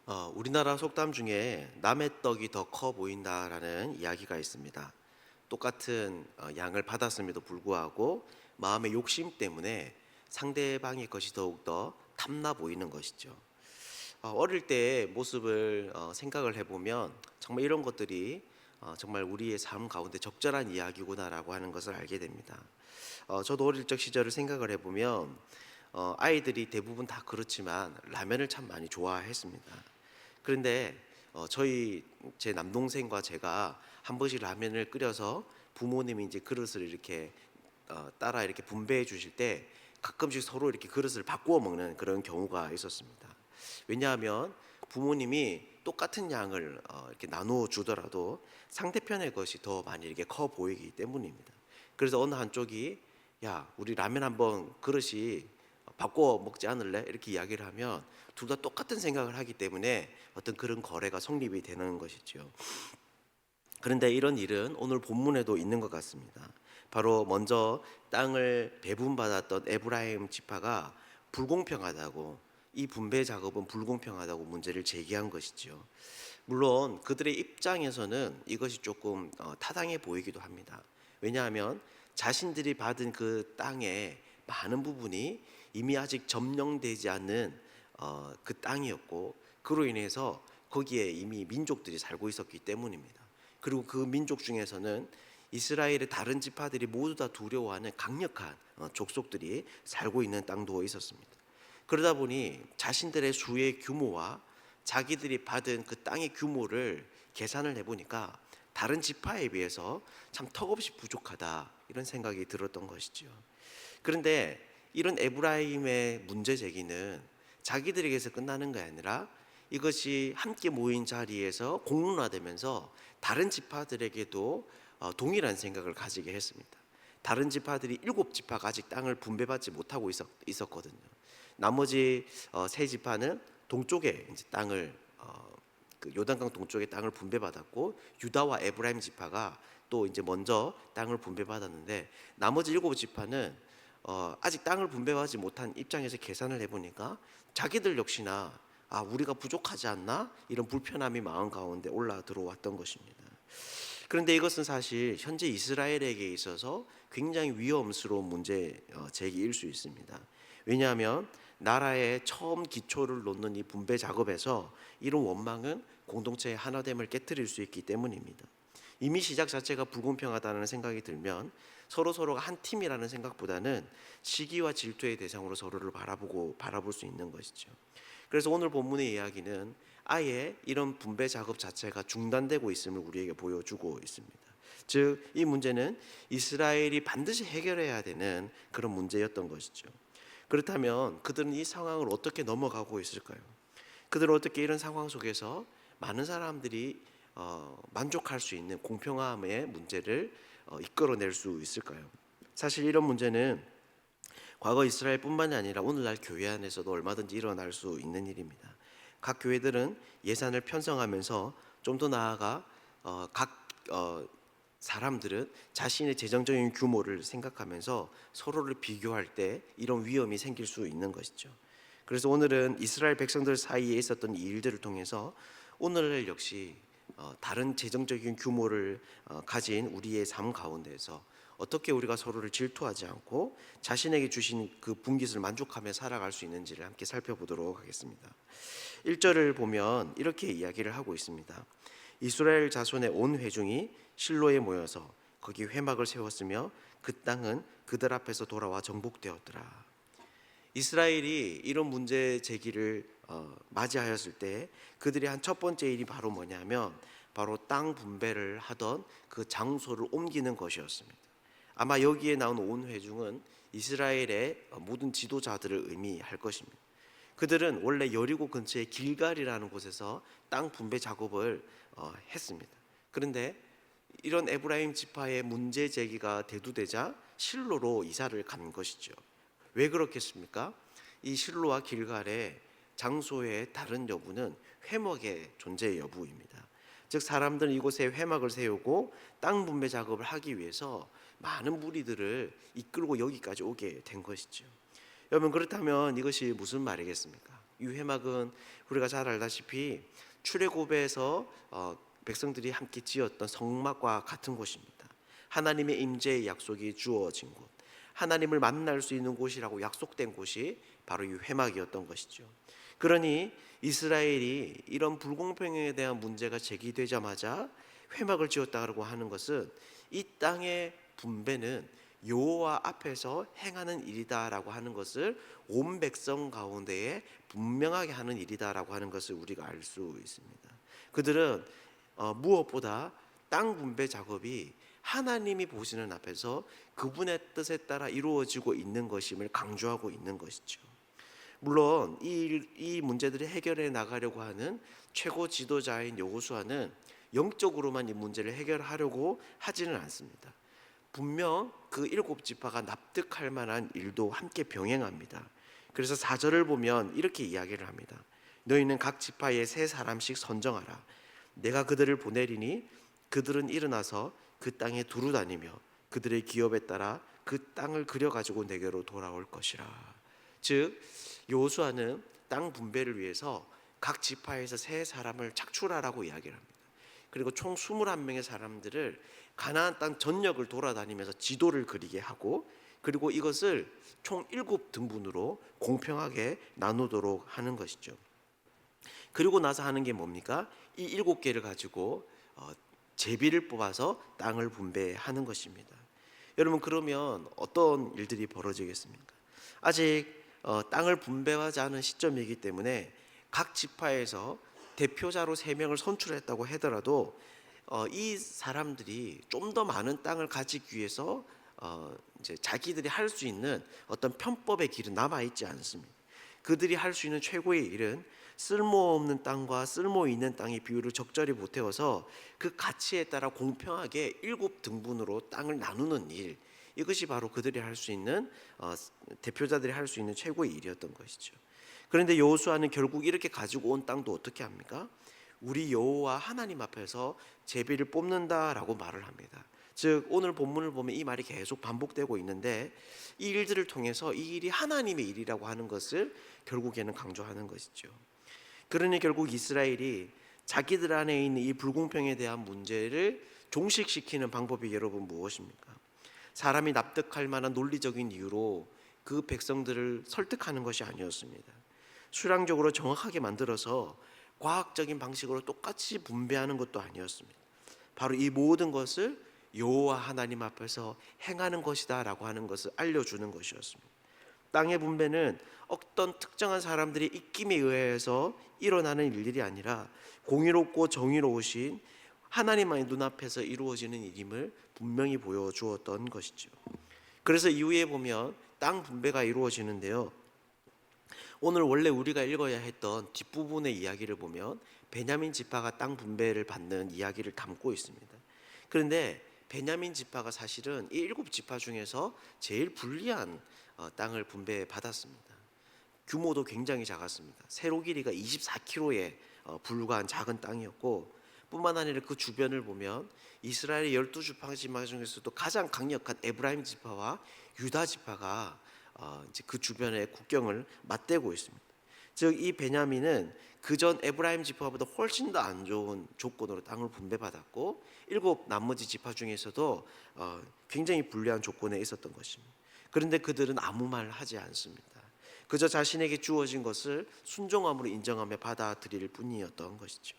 우리나라 속담 중에 남의 떡이 더 커 보인다라는 이야기가 있습니다. 똑같은 양을 받았음에도 불구하고 마음의 욕심 때문에 상대방의 것이 더욱더 탐나 보이는 것이죠. 어릴 때의 모습을 생각을 해보면 정말 이런 것들이 정말 우리의 삶 가운데 적절한 이야기구나라고 하는 것을 알게 됩니다. 저도 어릴 적 시절을 생각을 해보면 아이들이 대부분 다 그렇지만 라면을 참 많이 좋아했습니다. 그런데 제 남동생과 제가 한 번씩 라면을 끓여서 부모님이 이제 그릇을 이렇게 따라 이렇게 분배해 주실 때 가끔씩 서로 이렇게 그릇을 바꾸어 먹는 그런 경우가 있었습니다. 왜냐하면 부모님이 똑같은 양을 이렇게 나누어 주더라도 상대편의 것이 더 많이 이렇게 커 보이기 때문입니다. 그래서 어느 한쪽이 야, 우리 라면 한번 그릇이 바꿔 먹지 않을래? 이렇게 이야기를 하면 둘 다 똑같은 생각을 하기 때문에 어떤 그런 거래가 성립이 되는 것이죠. 그런데 이런 일은 오늘 본문에도 있는 것 같습니다. 바로 먼저 땅을 배분받았던 에브라임 지파가 불공평하다고, 이 분배 작업은 불공평하다고 문제를 제기한 것이죠. 물론 그들의 입장에서는 이것이 조금 타당해 보이기도 합니다. 왜냐하면 자신들이 받은 그 땅의 많은 부분이 이미 아직 점령되지 않은 그 땅이었고, 그로 인해서 거기에 이미 민족들이 살고 있었기 때문입니다. 그리고 그 민족 중에서는 이스라엘의 다른 지파들이 모두 다 두려워하는 강력한 족속들이 살고 있는 땅도 있었습니다. 그러다 보니 자신들의 수의 규모와 자기들이 받은 그 땅의 규모를 계산을 해보니까 다른 지파에 비해서 참 턱없이 부족하다, 이런 생각이 들었던 것이죠. 그런데 이런 에브라임의 문제 제기는 자기들에게서 끝나는 게 아니라 이것이 함께 모인 자리에서 공론화되면서 다른 지파들에게도 동일한 생각을 가지게 했습니다. 다른 지파들이 7지파가 아직 땅을 분배받지 못하고 있었거든요. 나머지 세 지파는 동쪽에 이제 땅을 그 요단강 동쪽에 땅을 분배받았고, 유다와 에브라임 지파가 또 이제 먼저 땅을 분배받았는데, 나머지 7지파는 아직 땅을 분배하지 못한 입장에서 계산을 해보니까 자기들 역시나 우리가 부족하지 않나, 이런 불편함이 마음 가운데 올라 들어왔던 것입니다. 그런데 이것은 사실 현재 이스라엘에게 있어서 굉장히 위험스러운 문제 제기일 수 있습니다. 왜냐하면 나라의 처음 기초를 놓는 이 분배 작업에서 이런 원망은 공동체의 하나됨을 깨뜨릴 수 있기 때문입니다. 이미 시작 자체가 불공평하다는 생각이 들면 서로가 한 팀이라는 생각보다는 시기와 질투의 대상으로 서로를 바라볼 수 있는 것이죠. 그래서 오늘 본문의 이야기는 아예 이런 분배 작업 자체가 중단되고 있음을 우리에게 보여주고 있습니다. 즉, 이 문제는 이스라엘이 반드시 해결해야 되는 그런 문제였던 것이죠. 그렇다면 그들은 이 상황을 어떻게 넘어가고 있을까요? 그들은 어떻게 이런 상황 속에서 많은 사람들이 만족할 수 있는 공평함의 문제를 이끌어낼 수 있을까요? 사실 이런 문제는 과거 이스라엘뿐만이 아니라 오늘날 교회 안에서도 얼마든지 일어날 수 있는 일입니다. 각 교회들은 예산을 편성하면서 좀 더 나아가 각 사람들은 자신의 재정적인 규모를 생각하면서 서로를 비교할 때 이런 위험이 생길 수 있는 것이죠. 그래서 오늘은 이스라엘 백성들 사이에 있었던 이 일들을 통해서 오늘날 역시 다른 재정적인 규모를 가진 우리의 삶 가운데에서 어떻게 우리가 서로를 질투하지 않고 자신에게 주신 그 분깃을 만족하며 살아갈 수 있는지를 함께 살펴보도록 하겠습니다. 1절을 보면 이렇게 이야기를 하고 있습니다. 이스라엘 자손의 온 회중이 실로에 모여서 거기 회막을 세웠으며 그 땅은 그들 앞에서 돌아와 정복되었더라. 이스라엘이 이런 문제 제기를 맞이하였을 때 그들이 한 첫 번째 일이 바로 뭐냐면 바로 땅 분배를 하던 그 장소를 옮기는 것이었습니다. 아마 여기에 나온 온 회중은 이스라엘의 모든 지도자들을 의미할 것입니다. 그들은 원래 여리고 근처의 길갈이라는 곳에서 땅 분배 작업을 했습니다. 그런데 이런 에브라임 지파의 문제 제기가 대두되자 실로로 이사를 간 것이죠. 왜 그렇겠습니까? 이 실로와 길갈의 장소의 다른 여부는 회막의 존재 여부입니다. 즉 사람들은 이곳에 회막을 세우고 땅 분배 작업을 하기 위해서 많은 무리들을 이끌고 여기까지 오게 된 것이죠. 여러분, 그렇다면 이것이 무슨 말이겠습니까? 이 회막은 우리가 잘 알다시피 출애굽에서 백성들이 함께 지었던 성막과 같은 곳입니다. 하나님의 임재의 약속이 주어진 곳, 하나님을 만날 수 있는 곳이라고 약속된 곳이 바로 이 회막이었던 것이죠. 그러니 이스라엘이 이런 불공평에 대한 문제가 제기되자마자 회막을 지었다고 하는 것은 이 땅의 분배는 여호와 앞에서 행하는 일이다라고 하는 것을 온 백성 가운데에 분명하게 하는 일이다라고 하는 것을 우리가 알 수 있습니다. 그들은 무엇보다 땅 분배 작업이 하나님이 보시는 앞에서 그분의 뜻에 따라 이루어지고 있는 것임을 강조하고 있는 것이죠. 물론 이 문제들을 해결해 나가려고 하는 최고 지도자인 여호수아는 영적으로만 이 문제를 해결하려고 하지는 않습니다. 분명 그 7지파가 납득할 만한 일도 함께 병행합니다. 그래서 4절을 보면 이렇게 이야기를 합니다. 너희는 각 지파에 3사람씩 선정하라. 내가 그들을 보내리니 그들은 일어나서 그 땅에 두루 다니며 그들의 기업에 따라 그 땅을 그려가지고 내게로 돌아올 것이라. 즉 여호수아는 땅 분배를 위해서 각 지파에서 3사람을 착출하라고 이야기를 합니다. 그리고 총 21명의 사람들을 가나안 땅 전역을 돌아다니면서 지도를 그리게 하고, 그리고 이것을 총 7등분으로 공평하게 나누도록 하는 것이죠. 그리고 나서 하는 게 뭡니까? 이 7개를 가지고 제비를 뽑아서 땅을 분배하는 것입니다. 여러분, 그러면 어떤 일들이 벌어지겠습니까? 아직 땅을 분배하지 않은 시점이기 때문에 각 지파에서 대표자로 3명을 선출했다고 하더라도 이 사람들이 좀 더 많은 땅을 가지기 위해서 이제 자기들이 할 수 있는 어떤 편법의 길은 남아 있지 않습니다. 그들이 할 수 있는 최고의 일은 쓸모없는 땅과 쓸모 있는 땅의 비율을 적절히 보태어서 그 가치에 따라 공평하게 7등분으로 땅을 나누는 일, 이것이 바로 그들이 할 수 있는 대표자들이 할 수 있는 최고의 일이었던 것이죠. 그런데 여호수아는 결국 이렇게 가지고 온 땅도 어떻게 합니까? 우리 여호와 하나님 앞에서 제비를 뽑는다라고 말을 합니다. 즉 오늘 본문을 보면 이 말이 계속 반복되고 있는데, 이 일들을 통해서 이 일이 하나님의 일이라고 하는 것을 결국에는 강조하는 것이죠. 그러니 결국 이스라엘이 자기들 안에 있는 이 불공평에 대한 문제를 종식시키는 방법이 여러분 무엇입니까? 사람이 납득할 만한 논리적인 이유로 그 백성들을 설득하는 것이 아니었습니다. 수량적으로 정확하게 만들어서 과학적인 방식으로 똑같이 분배하는 것도 아니었습니다. 바로 이 모든 것을 여호와 하나님 앞에서 행하는 것이다라고 하는 것을 알려주는 것이었습니다. 땅의 분배는 어떤 특정한 사람들의 입김에 의해서 일어나는 일들이 아니라 공의롭고 정의로우신 하나님의 눈앞에서 이루어지는 일임을 분명히 보여주었던 것이죠. 그래서 이후에 보면 땅 분배가 이루어지는데요, 오늘 원래 우리가 읽어야 했던 뒷부분의 이야기를 보면 베냐민 지파가 땅 분배를 받는 이야기를 담고 있습니다. 그런데 베냐민 지파가 사실은 이 7지파 중에서 제일 불리한 땅을 분배받았습니다. 규모도 굉장히 작았습니다. 세로 길이가 24km에 불과한 작은 땅이었고, 뿐만 아니라 그 주변을 보면 이스라엘의 12지파 중에서도 가장 강력한 에브라임 지파와 유다 지파가 이제 그 주변의 국경을 맞대고 있습니다. 즉 이 베냐민은 그전 에브라임 지파보다 훨씬 더 안 좋은 조건으로 땅을 분배받았고, 7 나머지 지파 중에서도 굉장히 불리한 조건에 있었던 것입니다. 그런데 그들은 아무 말 하지 않습니다. 그저 자신에게 주어진 것을 순종함으로 인정하며 받아들일 뿐이었던 것이죠.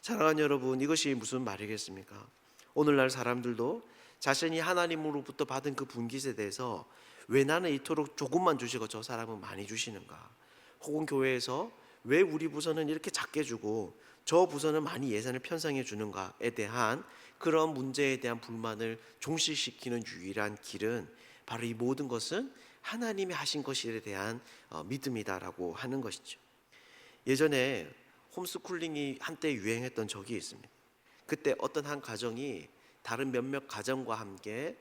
사랑하는 여러분, 이것이 무슨 말이겠습니까? 오늘날 사람들도 자신이 하나님으로부터 받은 그 분깃에 대해서 왜 나는 이토록 조금만 주시고 저 사람은 많이 주시는가? 혹은 교회에서 왜 우리 부서는 이렇게 작게 주고 저 부서는 많이 예산을 편성해 주는가에 대한 그런 문제에 대한 불만을 종식시키는 유일한 길은 바로 이 모든 것은 하나님이 하신 것에 대한 믿음이다라고 하는 것이죠. 예전에 홈스쿨링이 한때 유행했던 적이 있습니다. 그때 어떤 한 가정이 다른 몇몇 가정과 함께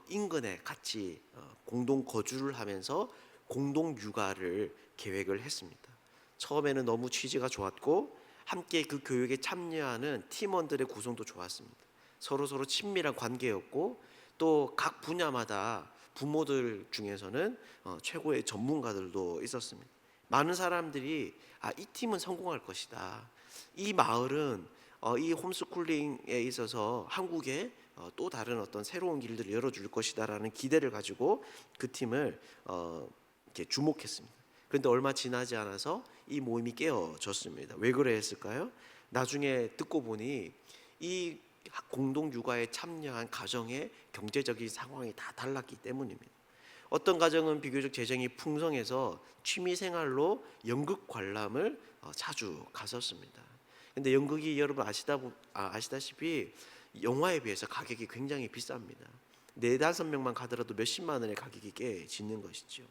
인근에 같이 공동 거주를 하면서 공동 육아를 계획을 했습니다. 처음에는 너무 취지가 좋았고 함께 그 교육에 참여하는 팀원들의 구성도 좋았습니다. 서로 친밀한 관계였고, 또 각 분야마다 부모들 중에서는 최고의 전문가들도 있었습니다. 많은 사람들이 이 팀은 성공할 것이다. 이 마을은 이 홈스쿨링에 있어서 한국에 또 다른 어떤 새로운 길들을 열어줄 것이다라는 기대를 가지고 그 팀을 이렇게 주목했습니다. 그런데 얼마 지나지 않아서 이 모임이 깨어졌습니다. 왜 그래 했을까요? 나중에 듣고 보니 이 공동 육아에 참여한 가정의 경제적인 상황이 다 달랐기 때문입니다. 어떤 가정은 비교적 재정이 풍성해서 취미 생활로 연극 관람을 자주 갔었습니다. 근데 연극이 여러분 아시다시피 영화에 비해서 가격이 굉장히 비쌉니다. 네다섯 명만 가더라도 몇십만 원의 가격이 꽤 짓는 것이죠.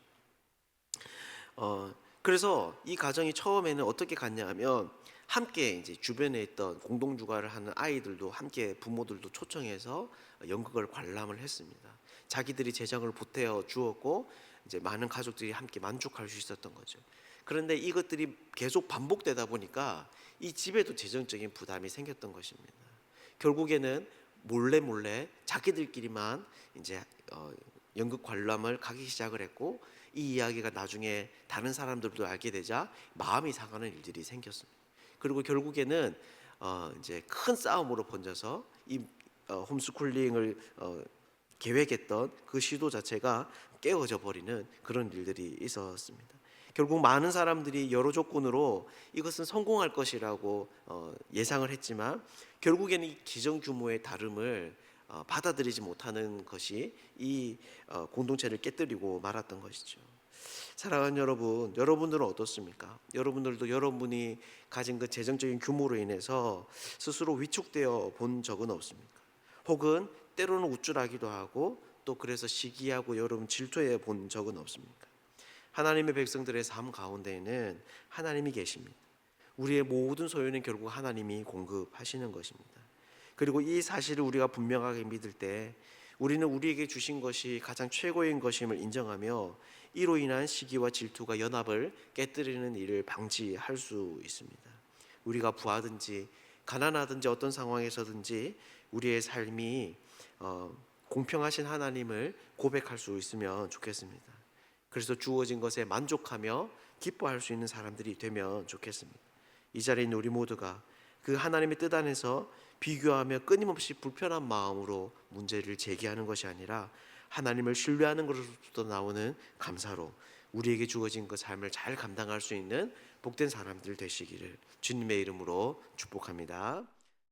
그래서 이 가정이 처음에는 어떻게 갔냐 하면 함께 이제 주변에 있던 공동 육아를 하는 아이들도 함께 부모들도 초청해서 연극을 관람을 했습니다. 자기들이 재정을 보태어 주었고 이제 많은 가족들이 함께 만족할 수 있었던 거죠. 그런데 이것들이 계속 반복되다 보니까 이 집에도 재정적인 부담이 생겼던 것입니다. 결국에는 몰래 자기들끼리만 이제 연극 관람을 가기 시작을 했고, 이 이야기가 나중에 다른 사람들도 알게 되자 마음이 상하는 일들이 생겼습니다. 그리고 결국에는 이제 큰 싸움으로 번져서 이 홈스쿨링을 계획했던 그 시도 자체가 깨어져 버리는 그런 일들이 있었습니다. 결국 많은 사람들이 여러 조건으로 이것은 성공할 것이라고 예상을 했지만 결국에는 이 기정 규모의 다름을 받아들이지 못하는 것이 이 공동체를 깨뜨리고 말았던 것이죠. 사랑하는 여러분, 여러분들은 어떻습니까? 여러분들도 여러분이 가진 그 재정적인 규모로 인해서 스스로 위축되어 본 적은 없습니까? 혹은 때로는 우쭐하기도 하고 또 그래서 시기하고 여러분 질투해 본 적은 없습니까? 하나님의 백성들의 삶 가운데에는 하나님이 계십니다. 우리의 모든 소유는 결국 하나님이 공급하시는 것입니다. 그리고 이 사실을 우리가 분명하게 믿을 때 우리는 우리에게 주신 것이 가장 최고인 것임을 인정하며 이로 인한 시기와 질투가 연합을 깨뜨리는 일을 방지할 수 있습니다. 우리가 부하든지 가난하든지 어떤 상황에서든지 우리의 삶이 공평하신 하나님을 고백할 수 있으면 좋겠습니다. 그래서 주어진 것에 만족하며 기뻐할 수 있는 사람들이 되면 좋겠습니다. 이 자리에 있는 우리 모두가 그 하나님의 뜻 안에서 비교하며 끊임없이 불편한 마음으로 문제를 제기하는 것이 아니라 하나님을 신뢰하는 것으로부터 나오는 감사로 우리에게 주어진 그 삶을 잘 감당할 수 있는 복된 사람들 되시기를 주님의 이름으로 축복합니다.